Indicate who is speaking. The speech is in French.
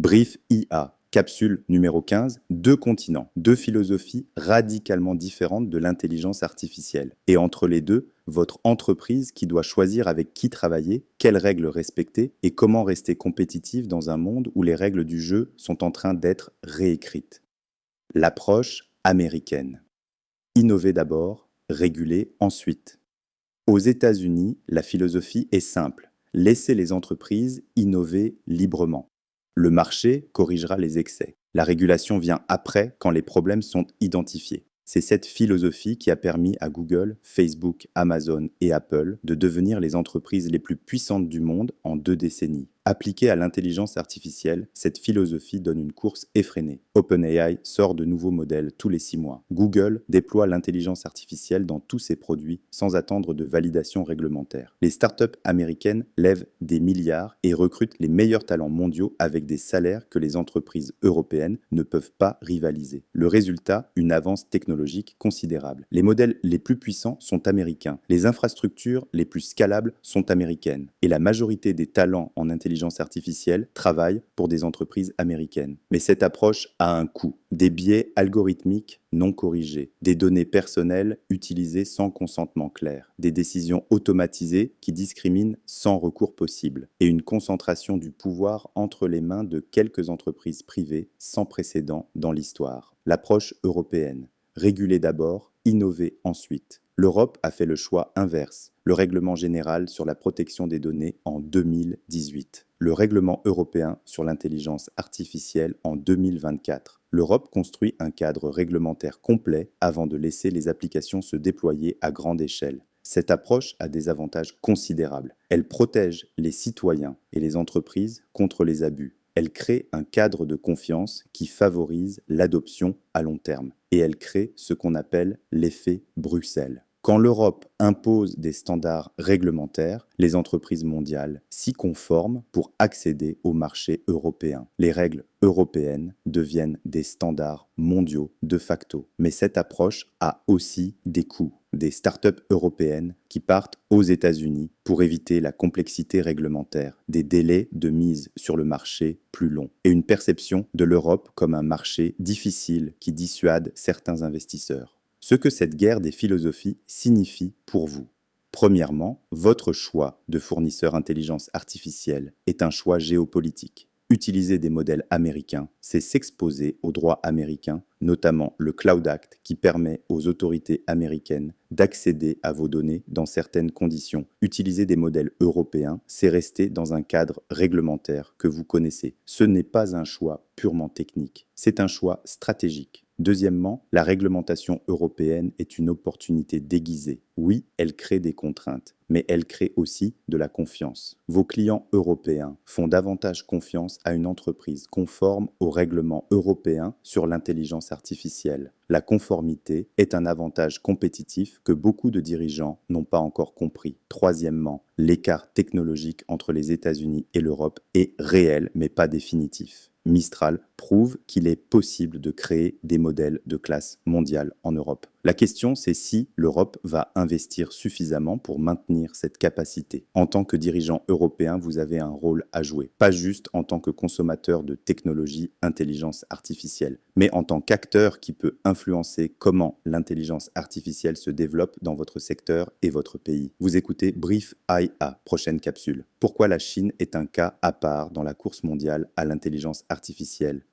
Speaker 1: Brief IA, capsule numéro 15, deux continents, deux philosophies radicalement différentes de l'intelligence artificielle. Et entre les deux, votre entreprise qui doit choisir avec qui travailler, quelles règles respecter et comment rester compétitive dans un monde où les règles du jeu sont en train d'être réécrites. L'approche américaine. Innover d'abord, réguler ensuite. Aux États-Unis, la philosophie est simple. Laissez les entreprises innover librement. Le marché corrigera les excès. La régulation vient après quand les problèmes sont identifiés. C'est cette philosophie qui a permis à Google, Facebook, Amazon et Apple de devenir les entreprises les plus puissantes du monde en 2 décennies. Appliquée à l'intelligence artificielle, cette philosophie donne une course effrénée. OpenAI sort de nouveaux modèles tous les 6 mois. Google déploie l'intelligence artificielle dans tous ses produits sans attendre de validation réglementaire. Les startups américaines lèvent des milliards et recrutent les meilleurs talents mondiaux avec des salaires que les entreprises européennes ne peuvent pas rivaliser. Le résultat, une avance technologique considérable. Les modèles les plus puissants sont américains. Les infrastructures les plus scalables sont américaines. Et la majorité des talents en intelligence artificielle travaillent pour des entreprises américaines. Mais cette approche a un coût. Des biais algorithmiques non corrigés, des données personnelles utilisées sans consentement clair, des décisions automatisées qui discriminent sans recours possible, et une concentration du pouvoir entre les mains de quelques entreprises privées sans précédent dans l'histoire. L'approche européenne. Réguler d'abord, innover ensuite. L'Europe a fait le choix inverse, le règlement général sur la protection des données en 2018, le règlement européen sur l'intelligence artificielle en 2024. L'Europe construit un cadre réglementaire complet avant de laisser les applications se déployer à grande échelle. Cette approche a des avantages considérables. Elle protège les citoyens et les entreprises contre les abus. Elle crée un cadre de confiance qui favorise l'adoption à long terme. Et elle crée ce qu'on appelle l'effet Bruxelles. Quand l'Europe impose des standards réglementaires, les entreprises mondiales s'y conforment pour accéder au marché européen. Les règles européennes deviennent des standards mondiaux de facto. Mais cette approche a aussi des coûts. Des startups européennes qui partent aux États-Unis pour éviter la complexité réglementaire, des délais de mise sur le marché plus longs et une perception de l'Europe comme un marché difficile qui dissuade certains investisseurs. Ce que cette guerre des philosophies signifie pour vous. Premièrement, votre choix de fournisseur intelligence artificielle est un choix géopolitique. Utiliser des modèles américains, c'est s'exposer aux droits américains, notamment le Cloud Act qui permet aux autorités américaines d'accéder à vos données dans certaines conditions. Utiliser des modèles européens, c'est rester dans un cadre réglementaire que vous connaissez. Ce n'est pas un choix purement technique, c'est un choix stratégique. Deuxièmement, la réglementation européenne est une opportunité déguisée. Oui, elle crée des contraintes, mais elle crée aussi de la confiance. Vos clients européens font davantage confiance à une entreprise conforme aux règlements européens sur l'intelligence artificielle. La conformité est un avantage compétitif que beaucoup de dirigeants n'ont pas encore compris. Troisièmement, l'écart technologique entre les États-Unis et l'Europe est réel mais pas définitif. Mistral prouve qu'il est possible de créer des modèles de classe mondiale en Europe. La question, c'est si l'Europe va investir suffisamment pour maintenir cette capacité. En tant que dirigeant européen, vous avez un rôle à jouer. Pas juste en tant que consommateur de technologie intelligence artificielle, mais en tant qu'acteur qui peut influencer comment l'intelligence artificielle se développe dans votre secteur et votre pays. Vous écoutez Brief IA, prochaine capsule. Pourquoi la Chine est un cas à part dans la course mondiale à l'intelligence artificielle?